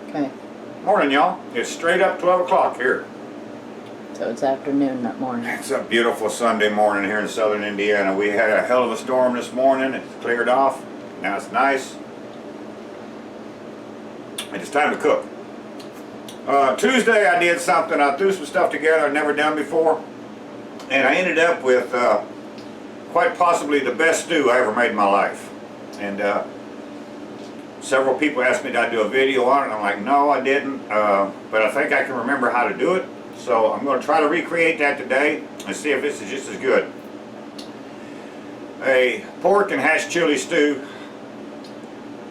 Okay. Morning, y'all. It's straight up 12 o'clock here. So it's afternoon, not morning. It's a beautiful Sunday morning here in southern Indiana. We had a hell of a storm this morning. It's cleared off. Now it's nice. And it's time to cook. Tuesday I did something. I threw some stuff together I'd never done before. And I ended up with quite possibly the best stew I ever made in my life. And several people asked me, did I do a video on it? And I'm like, no, I didn't. But I think I can remember how to do it. So I'm going to try to recreate that today and see if this is just as good. A pork and hash chili stew.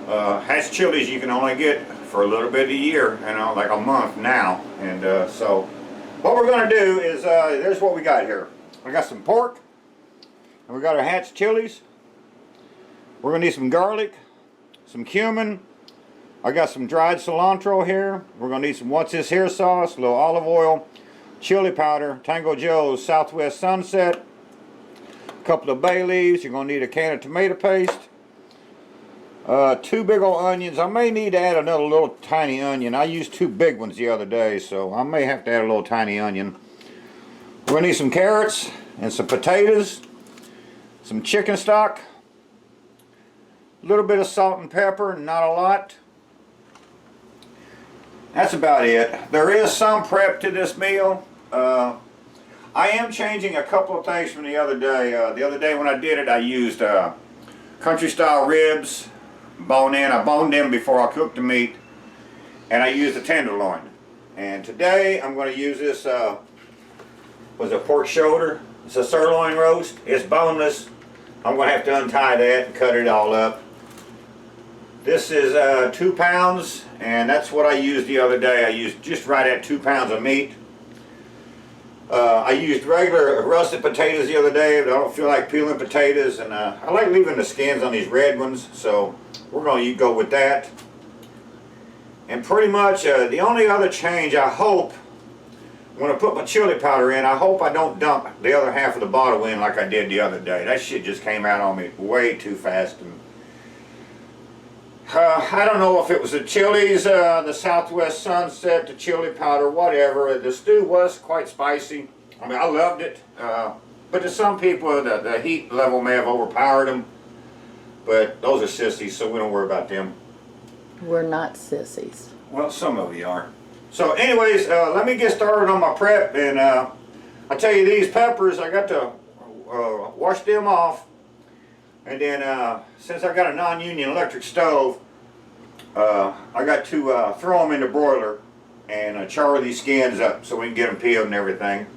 Hash chilies you can only get for a little bit of a year, like a month now. And so what we're going to do is, there's what we got here. We got some pork, and we got our hash chilies. We're going to need some garlic, some cumin. I got some dried cilantro here. We're going to need some what's this here sauce, a little olive oil, chili powder, Tango Joe's Southwest Sunset, a couple of bay leaves. You're going to need a can of tomato paste, 2 big old onions. I may need to add another little tiny onion. I used 2 big ones the other day, so I may have to add a little tiny onion. We're going to need some carrots and some potatoes, some chicken stock, a little bit of salt and pepper, not a lot. That's about it. There is some prep to this meal. I am changing a couple of things from the other day. The other day when I did it, I used country style ribs, bone in. I boned them before I cooked the meat, and I used a tenderloin. And today I'm going to use this was a pork shoulder. It's a sirloin roast. It's boneless. I'm going to have to untie that and cut it all up. This is 2 pounds, and that's what I used the other day. I used just right at 2 pounds of meat. I used regular russet potatoes the other day, but I don't feel like peeling potatoes, and I like leaving the skins on these red ones, so we're going to go with that. And pretty much the only other change, I hope, when I put my chili powder in, I hope I don't dump the other half of the bottle in like I did the other day. That shit just came out on me way too fast. And I don't know if it was the chilies, the Southwest Sunset, the chili powder, whatever. The stew was quite spicy. I mean, I loved it. But to some people, the heat level may have overpowered them. But those are sissies, so we don't worry about them. We're not sissies. Well, some of you are. So anyways, let me get started on my prep. And I tell you, these peppers, I got to wash them off. And then, since I got a non-union electric stove, I got to throw them in the broiler and char these skins up so we can get them peeled and everything.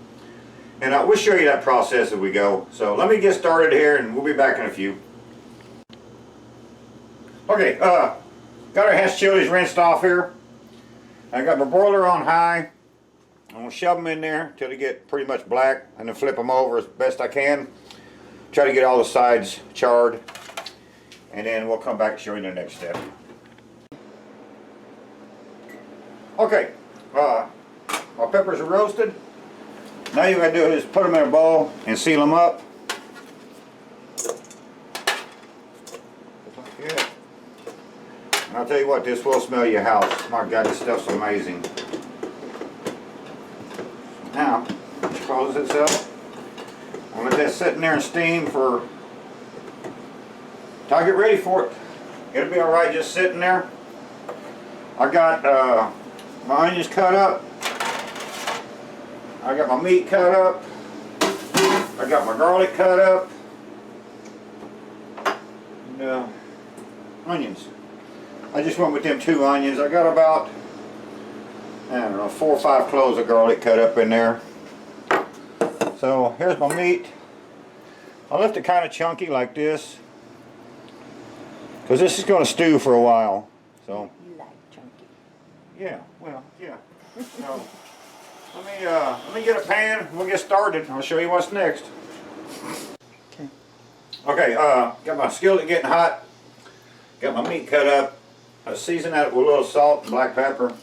And we'll show you that process as we go. So let me get started here, and we'll be back in a few. Okay, got our hash chilies rinsed off here. I got my broiler on high. I'm going to shove them in there till they get pretty much black, and then flip them over as best I can. Try to get all the sides charred, and then we'll come back and show you the next step. Okay, my peppers are roasted. Now you gotta do is put them in a bowl and seal them up. Like that. And I'll tell you what, this will smell your house. My God, this stuff's amazing. Now, close this up. I'll let that sit in there and steam for till I get ready for it. It'll be alright just sitting there. I got my onions cut up. I got my meat cut up. I got my garlic cut up. And onions. I just went with them 2 onions. I got about, I don't know, 4 or 5 cloves of garlic cut up in there. So here's my meat. I left it kind of chunky like this, because this is going to stew for a while. So You like chunky. yeah, well, yeah. So let me get a pan. We'll get started. I'll show you what's next. Okay. Okay, got my skillet getting hot. Got my meat cut up. I season that with a little salt and black pepper.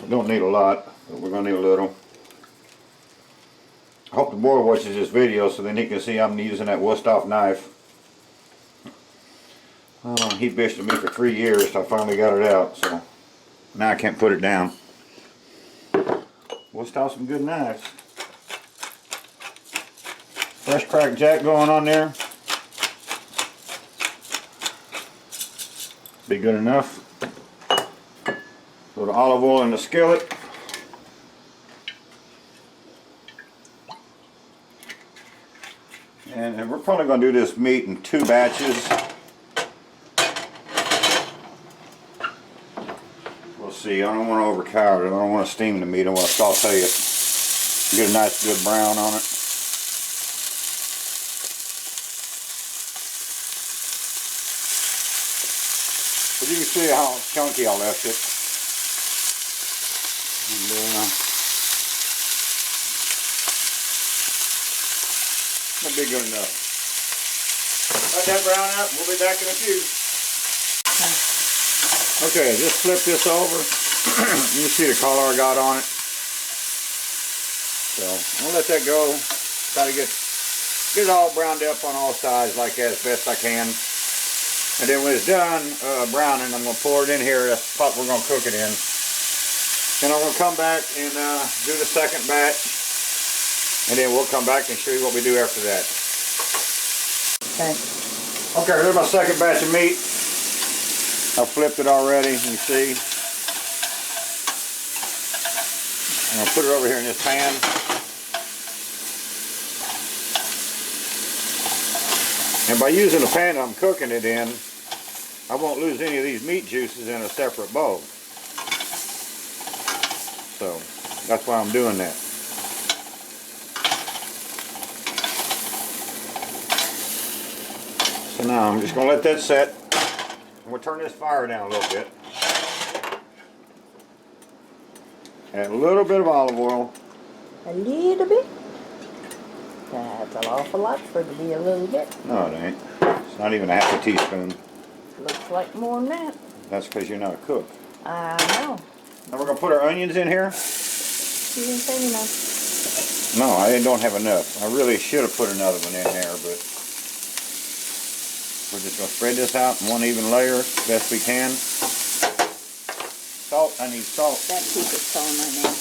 We don't need a lot, but we're going to need a little. I hope the boy watches this video so then he can see I'm using that Wusthof knife. He bitched at me for 3 years till I finally got it out, so now I can't put it down. We'll still have some good knives. Fresh cracked jack going on there. Be good enough. Throw the olive oil in the skillet. And we're probably going to do this meat in 2 batches. We'll see. I don't want to overcower it. I don't want to steam the meat. I want to saute it. Get a nice good brown on it. But you can see how chunky I left it. And, that'll be good enough. Let that brown up. We'll be back in a few. Okay, just flip this over. You can see the color I got on it. So I'm gonna let that go. Try to get it all browned up on all sides like that as best I can. And then when it's done browning, I'm gonna pour it in here. That's the pot we're gonna cook it in. And I'm gonna come back and do the second batch. And then we'll come back and show you what we do after that. Okay. Okay, here's my second batch of meat. I flipped it already, you see. I'm going to put it over here in this pan. And by using the pan I'm cooking it in, I won't lose any of these meat juices in a separate bowl. So, that's why I'm doing that. So now I'm just going to let that set. I'm going to turn this fire down a little bit. Add a little bit of olive oil. A little bit? That's an awful lot for it to be a little bit. No, it ain't. It's not even a half a teaspoon. Looks like more than that. That's because you're not a cook. I know. Now we're going to put our onions in here. You didn't say enough. No, I don't have enough. I really should have put another one in there, but we're just going to spread this out in one even layer as best we can. Salt, I need salt. That keeps it on right now.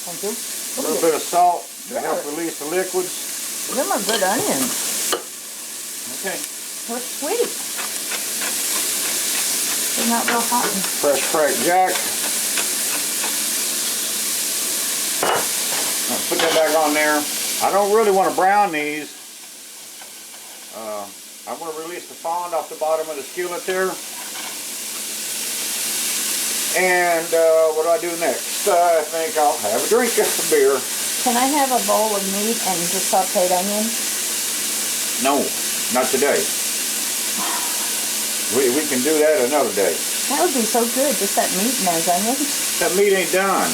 Thank you. A little bit of salt to help release the liquids. Them are good onions. Okay. They're sweet. They're not real hot. Fresh cracked jack. I'll put that back on there. I don't really want to brown these. I want to release the fond off the bottom of the skillet there. And what do I do next? I think I'll have a drink of beer. Can I have a bowl of meat and just sauteed onions? No, not today. We can do that another day. That would be so good, just that meat and those onions. That meat ain't done.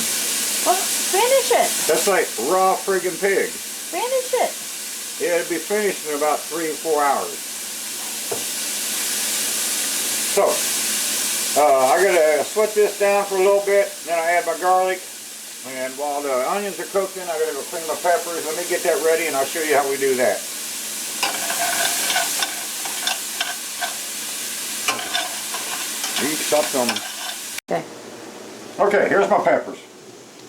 Well, finish it. That's like raw friggin' pig. Finish it. Yeah, it'll be finished in about 3 or 4 hours. So, I gotta sweat this down for a little bit, then I add my garlic, and while the onions are cooking, I gotta go clean my peppers. Let me get that ready and I'll show you how we do that. You can stop filming. Okay. Okay, here's my peppers.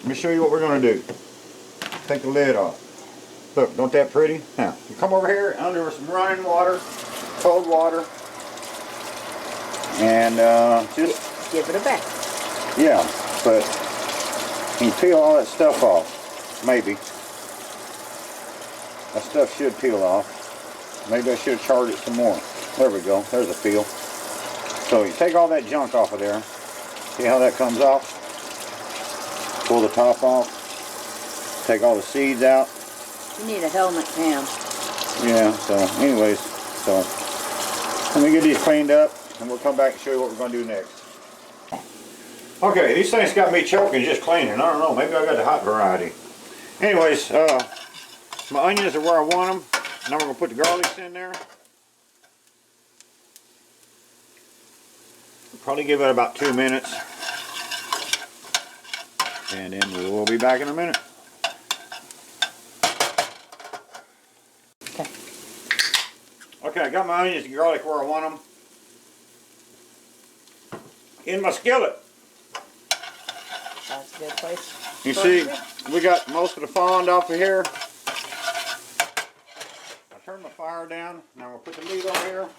Let me show you what we're gonna do. Take the lid off. Look, don't that pretty? Now, you come over here under some running water, cold water, and just give it a back. Yeah, but you can peel all that stuff off. Maybe. That stuff should peel off. Maybe I should have charred it some more. There we go. There's a peel. So you take all that junk off of there. See how that comes off? Pull the top off. Take all the seeds out. You need a helmet, Pam. Yeah, so anyways, so let me get these cleaned up and we'll come back and show you what we're going to do next. Okay, these things got me choking just cleaning. I don't know, maybe I got the hot variety. Anyways, my onions are where I want them. Now we're going to put the garlics in there. We'll probably give it about 2 minutes. And then we'll be back in a minute. Okay, I got my onions and garlic where I want them. In my skillet. That's a good place. You see, we got most of the fond off of here. I turn my fire down. Now we'll put the meat over here.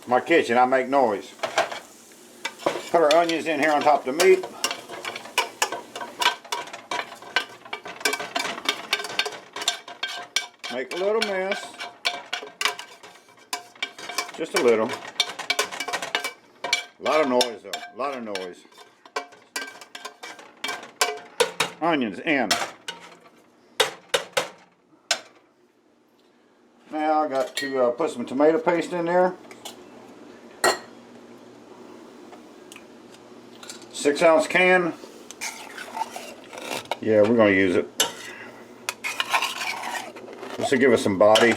My kitchen, I make noise. Put our onions in here on top of the meat. Make a little mess. Just a little. A lot of noise though, a lot of noise. Onions in. Now I got to put some tomato paste in there. 6-ounce can. Yeah, we're going to use it. This will give us some body.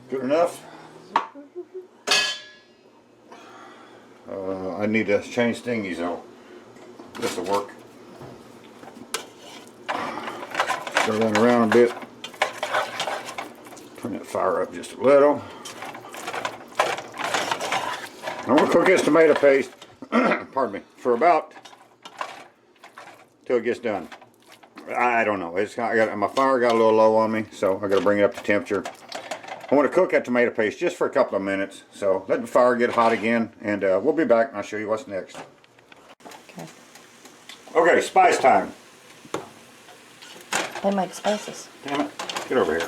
Good enough. I need to change thingies though. This will work. Stir that around a bit. Turn that fire up just a little. I'm going to cook this tomato paste, pardon me, for about till it gets done. I don't know. My fire got a little low on me, so I got to bring it up to temperature. I want to cook that tomato paste just for a couple of minutes. So let the fire get hot again, and we'll be back and I'll show you what's next. Okay. Okay, spice time. They make spices. Damn it. Get over here.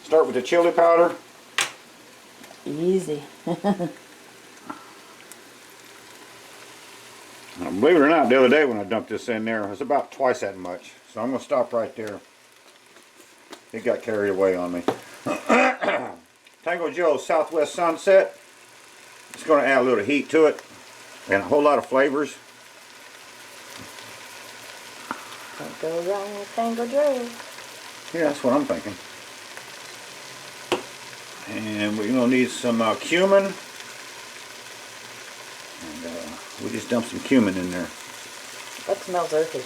Start with the chili powder. Easy. Now, believe it or not, the other day when I dumped this in there, it was about twice that much. So I'm going to stop right there. It got carried away on me. Tango Joe's Southwest Sunset. It's going to add a little heat to it and a whole lot of flavors. Can't go wrong with Tango Joe. Yeah, that's what I'm thinking. And we're going to need some cumin. And we just dumped some cumin in there. That smells earthy.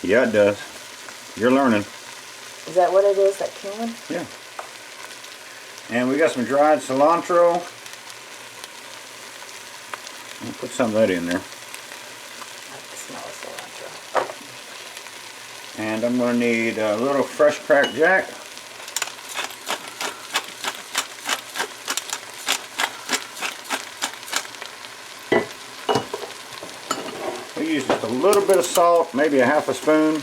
Yeah, it does. You're learning. Is that what it is, that cumin? Yeah. And we got some dried cilantro. I'll put some of that in there. I like the smell of cilantro. And I'm going to need a little fresh cracked jack. We use just a little bit of salt, maybe a half a spoon.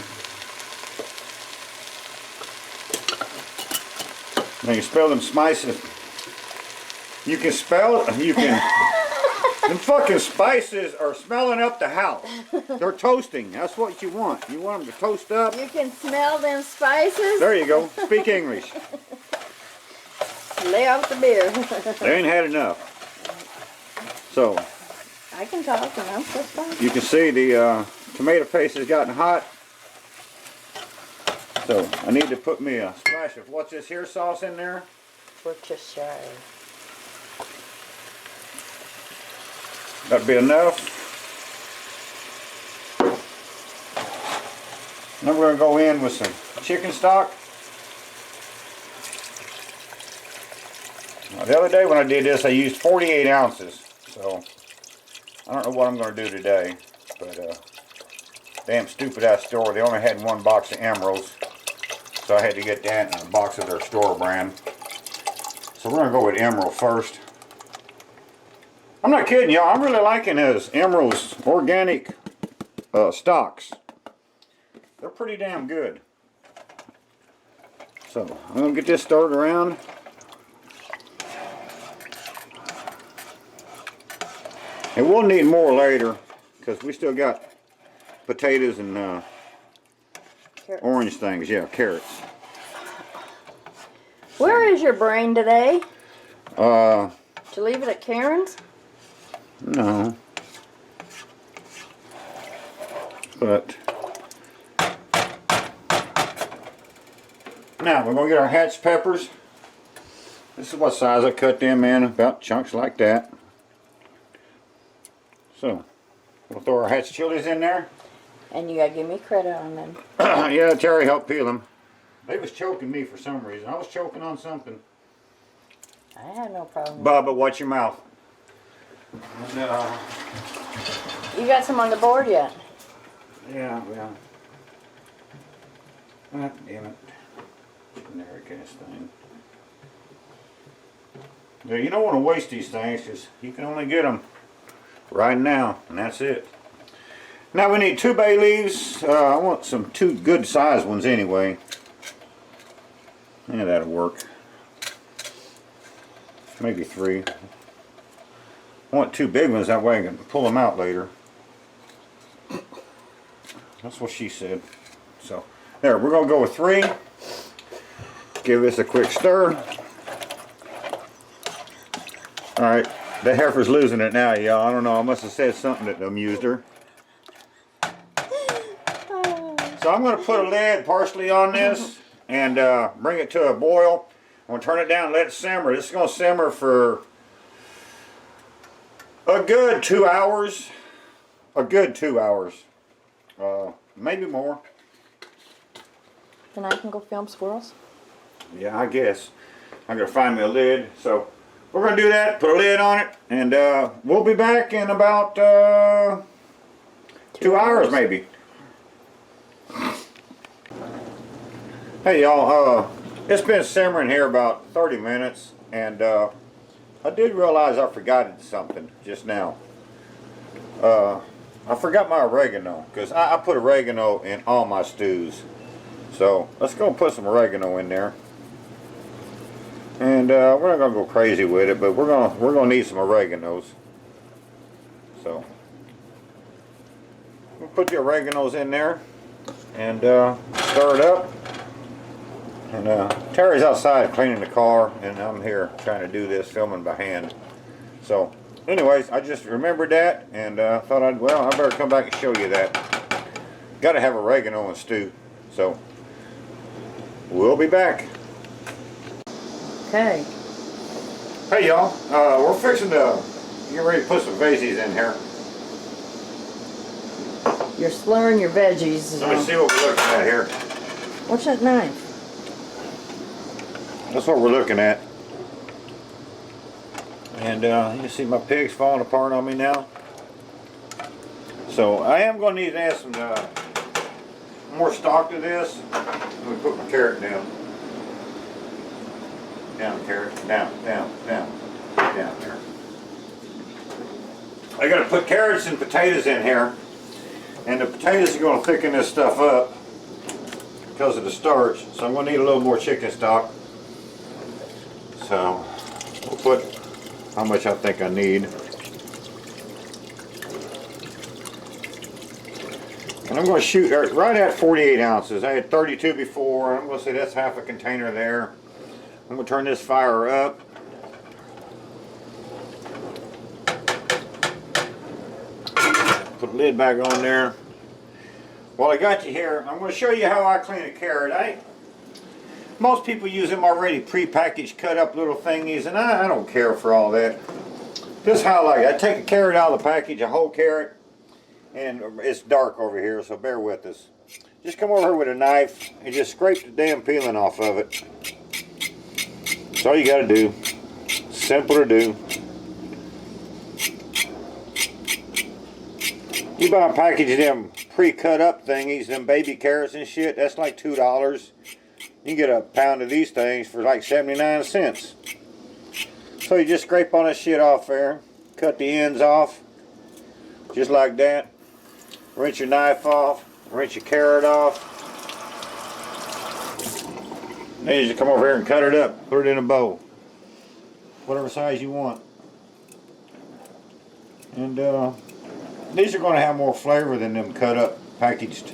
Now you spell them spices. You can spell it, you can. Them fucking spices are smelling up the house. They're toasting. That's what you want. You want them to toast up. You can smell them spices? There you go. Speak English. Lay off the beer. They ain't had enough. So. I can talk and I'm so fine. You can see the tomato paste has gotten hot. So I need to put me a splash of what's this here sauce in there. Worcestershire. That'd be enough. Then we're going to go in with some chicken stock. Now, the other day when I did this, I used 48 ounces. So I don't know what I'm going to do today. But damn stupid ass store. They only had one box of emeralds. So I had to get that in a box of their store brand. So we're going to go with emerald first. I'm not kidding y'all. I'm really liking this Emerald's organic stocks. They're pretty damn good. So I'm going to get this stirred around. And we'll need more later because we still got potatoes and orange things. Yeah, carrots. Where is your brain today? Uh, Did you leave it at Karen's? No. But now we're going to get our hatch peppers. This is what size I cut them in, about chunks like that. So we'll throw our hatch chilies in there. And you gotta give me credit on them. Yeah, Terry helped peel them. They was choking me for some reason. I was choking on something. I had no problem. Bubba, watch your mouth. And, You got some on the board yet? yeah, well. Ah, damn it. Generic ass thing. Yeah, you don't want to waste these things because you can only get them right now, and that's it. Now we need 2 bay leaves. I want some 2 good sized ones anyway. Yeah, that'll work. Maybe 3. I want 2 big ones, that way I can pull them out later. That's what she said. So, there, we're going to go with 3. Give this a quick stir. Alright, the heifer's losing it now, y'all. I don't know, I must have said something that amused her. So I'm going to put a lid partially on this and bring it to a boil. I'm going to turn it down and let it simmer. This is going to simmer for a good 2 hours. A good 2 hours. Maybe more. Then I can go film squirrels? Yeah, I guess. I'm going to find me a lid. So we're going to do that, put a lid on it, and we'll be back in about 2 hours maybe. Hey y'all, it's been simmering here about 30 minutes, and I did realize I forgot something just now. I forgot my oregano, because I put oregano in all my stews. So let's go put some oregano in there. And we're not gonna go crazy with it, but we're gonna need some oreganos. So we'll put the oreganos in there and stir it up. And Terry's outside cleaning the car, and I'm here trying to do this, filming by hand. So anyways, I just remembered that, and thought I better come back and show you that. Got to have oregano in stew. So we'll be back. Okay. Hey y'all, we're fixing to get ready to put some veggies in here. You're slurring your veggies. Let me see what we're looking at here. What's that knife? That's what we're looking at. And you see my pig's falling apart on me now. So I am going to need to add some more stock to this. Let me put my carrot down. Down, carrot. Down, down, down. Down there. I got to put carrots and potatoes in here. And the potatoes are going to thicken this stuff up because of the starch. So I'm going to need a little more chicken stock. So we'll put how much I think I need. And I'm going to shoot right at 48 ounces. I had 32 before. I'm going to say that's half a container there. I'm going to turn this fire up. Put the lid back on there. While I got you here, I'm going to show you how I clean a carrot. Most people use them already pre-packaged, cut up little thingies, and I don't care for all that. This is how I like it. I take a carrot out of the package, a whole carrot, and it's dark over here, so bear with us. Just come over here with a knife and just scrape the damn peeling off of it. That's all you got to do. Simple to do. You buy a package of them pre-cut up thingies, them baby carrots and shit, that's like $2. You can get a pound of these things for like 79 cents. So you just scrape all that shit off there, cut the ends off, just like that. Rinse your knife off, rinse your carrot off. Then you just come over here and cut it up, put it in a bowl. Whatever size you want. And these are going to have more flavor than them cut up packaged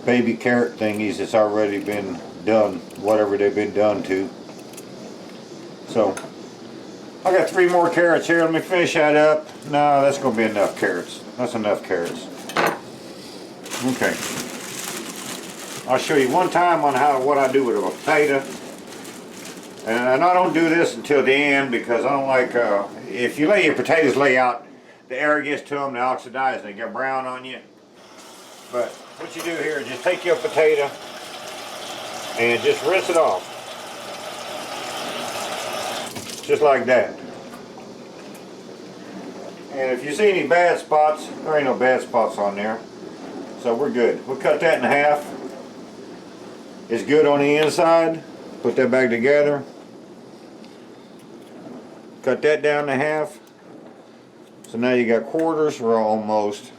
baby carrot thingies that's already been done, whatever they've been done to. So I got 3 more carrots here. Let me finish that up. No, that's going to be enough carrots. That's enough carrots. Okay. I'll show you one time on what I do with a potato. And I don't do this until the end because I don't like, if you let your potatoes lay out, the air gets to them, they oxidize, and they get brown on you. But what you do here is just take your potato and just rinse it off. Just like that. And if you see any bad spots, there ain't no bad spots on there. So we're good. We'll cut that in half. It's good on the inside. Put that back together. Cut that down to half. So now you got quarters, or almost.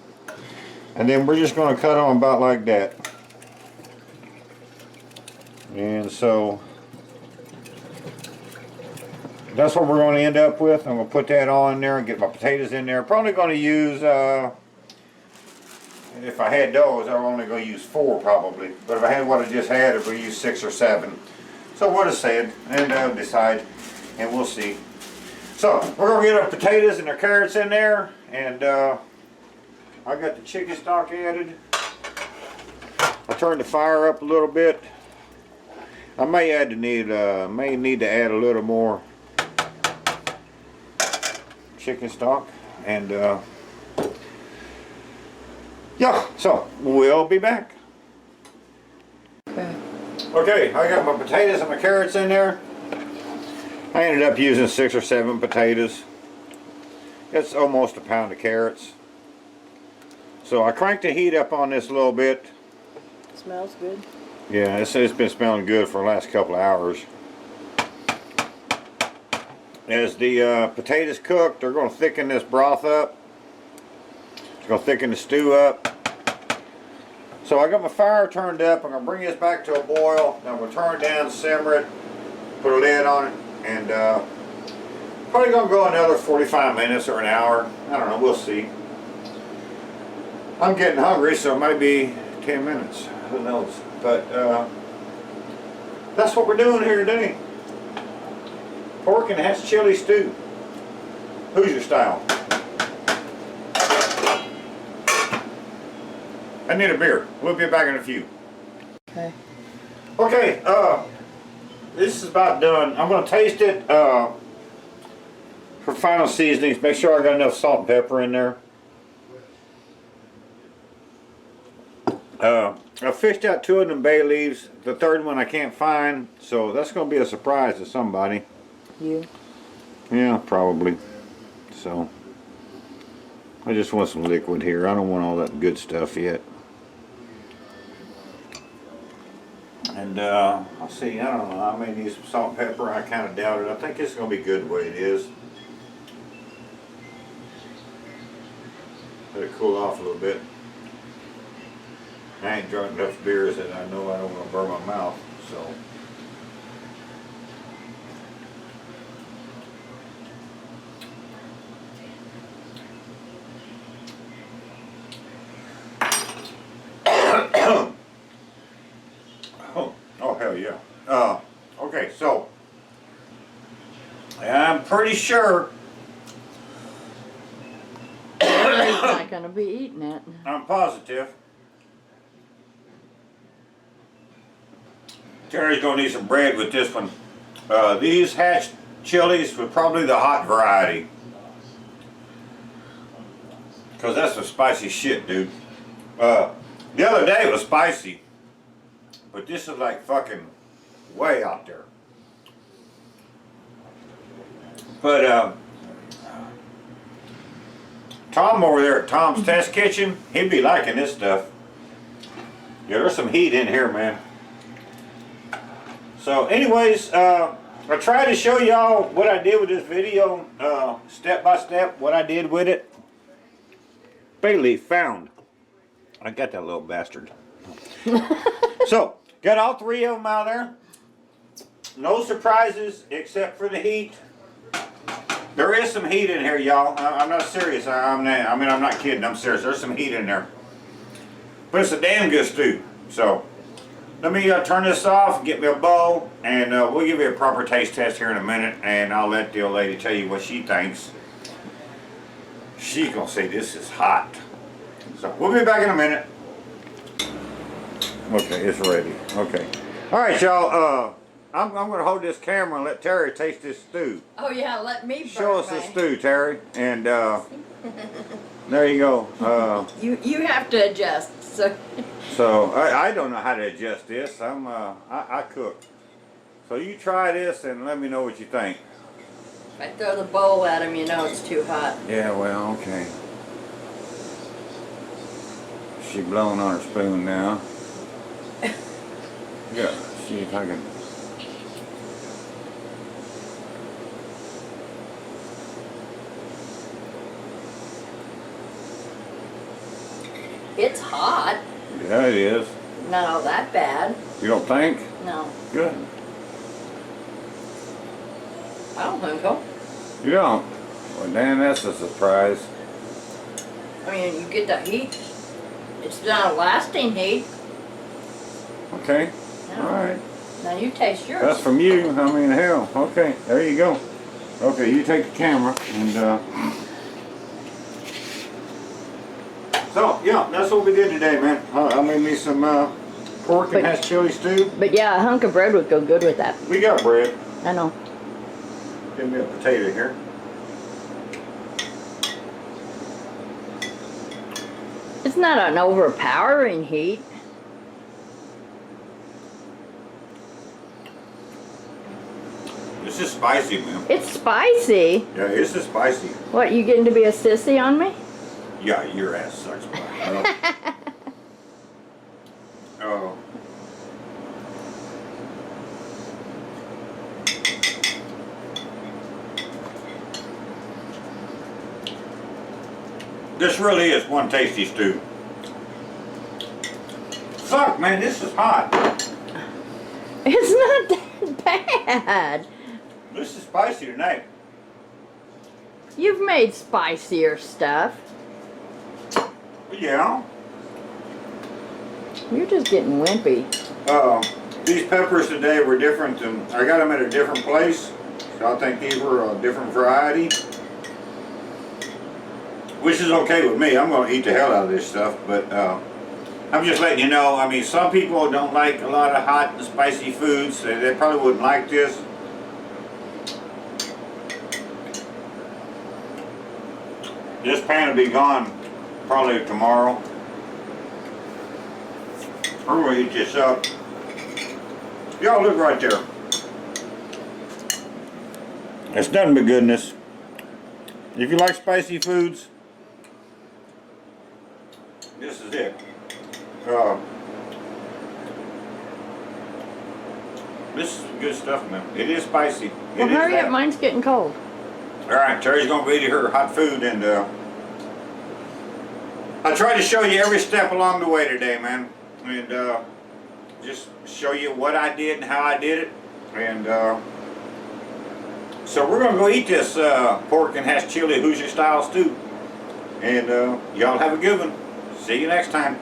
And then we're just going to cut them about like that. And so that's what we're going to end up with. I'm going to put that all in there and get my potatoes in there. Probably going to use, if I had those, I'm only going to use 4 probably. But if I had what I just had, I would use 6 or 7. So we'll decide, and decide, and we'll see. So we're going to get our potatoes and our carrots in there, and I got the chicken stock added. I turned the fire up a little bit. I may need to add a little more chicken stock, and yeah. So we'll be back. Okay, I got my potatoes and my carrots in there. I ended up using 6 or 7 potatoes. It's almost a pound of carrots. So I cranked the heat up on this a little bit. Smells good. Yeah, it's been smelling good for the last couple of hours. As the potatoes cook, they're going to thicken this broth up. It's going to thicken the stew up. So I got my fire turned up. I'm going to bring this back to a boil. Then we'll turn it down, simmer it, put a lid on it, and probably going to go another 45 minutes or an hour. I don't know, we'll see. I'm getting hungry, so it might be 10 minutes. Who knows? But that's what we're doing here today. Pork and hash chili stew. Hoosier style. I need a beer. We'll be back in a few. Okay. Okay, this is about done. I'm going to taste it for final seasonings. Make sure I got enough salt and pepper in there. I fished out 2 of them bay leaves. The third one I can't find, so that's going to be a surprise to somebody. You? Yeah, probably. So, I just want some liquid here. I don't want all that good stuff yet. And, I'll see, I don't know, I may need some salt and pepper. I kind of doubt it. I think it's going to be good the way it is. Let it cool off a little bit. I ain't drunk enough beers that I know I don't want to burn my mouth, so. Oh, hell yeah. Okay, so I'm pretty sure He's not going to be eating it. I'm positive Terry's gonna need some bread with this one. These hatch chilies were probably the hot variety, cause that's some spicy shit, dude. The other day it was spicy, but this is like fucking way out there. But Tom over there at Tom's Test Kitchen, he'd be liking this stuff. Yeah, there's some heat in here, man. So anyways, I tried to show y'all what I did with this video, step by step, what I did with it. Bay leaf found. I got that little bastard. So, got all 3 of them out there. No surprises except for the heat. There is some heat in here, y'all. I'm not serious. I'm not kidding. I'm serious. There's some heat in there. But it's a damn good stew. So, let me turn this off, get me a bowl, and we'll give you a proper taste test here in a minute, and I'll let the old lady tell you what she thinks. She's gonna say this is hot. So we'll be back in a minute. Okay, it's ready. Okay. All right, y'all. I'm gonna hold this camera and let Terry taste this stew. Oh yeah, let me burn Show us this stew, Terry, and there you go. You have to adjust. So I don't know how to adjust this. I cook. So you try this and let me know what you think. If I throw the bowl at him, you know it's too hot. Yeah, well, okay. She blowing on her spoon now. Yeah, see if I can. It's hot. Yeah, it is. Not all that bad. You don't think? No. Good. I don't think so. You don't? Well, Dan, that's a surprise. I mean, you get the heat. It's not a lasting heat. Okay. No. All right. Now you taste yours. That's from you. I mean, hell. Okay, there you go. Okay, you take the camera and. So yeah, that's what we did today, man. I made me some pork and hash chili stew. But yeah, a hunk of bread would go good with that. We got bread. I know. Give me a potato here. It's not an overpowering heat. This is spicy, man. It's spicy. Yeah, this is spicy. What, you getting to be a sissy on me? Yeah, your ass sucks, bro. Oh. This really is one tasty stew. Fuck, man, this is hot. It's not that bad. This is spicy tonight. You've made spicier stuff. Yeah. You're just getting wimpy. These peppers today were different than, I got them at a different place. So I think these were a different variety. Which is okay with me. I'm going to eat the hell out of this stuff. But I'm just letting you know, I mean, some people don't like a lot of hot and spicy foods. They probably wouldn't like this. This pan will be gone probably tomorrow. I'm going to eat this up. Y'all look right there. It's nothing but goodness. If you like spicy foods, this is it. This is good stuff, man. It is spicy. Well, hurry up, mine's getting cold. Alright, Terry's going to eat her hot food, and I tried to show you every step along the way today, man. And just show you what I did and how I did it. And so we're going to go eat this pork and hash chili Hoosier style stew. And y'all have a good one. See you next time.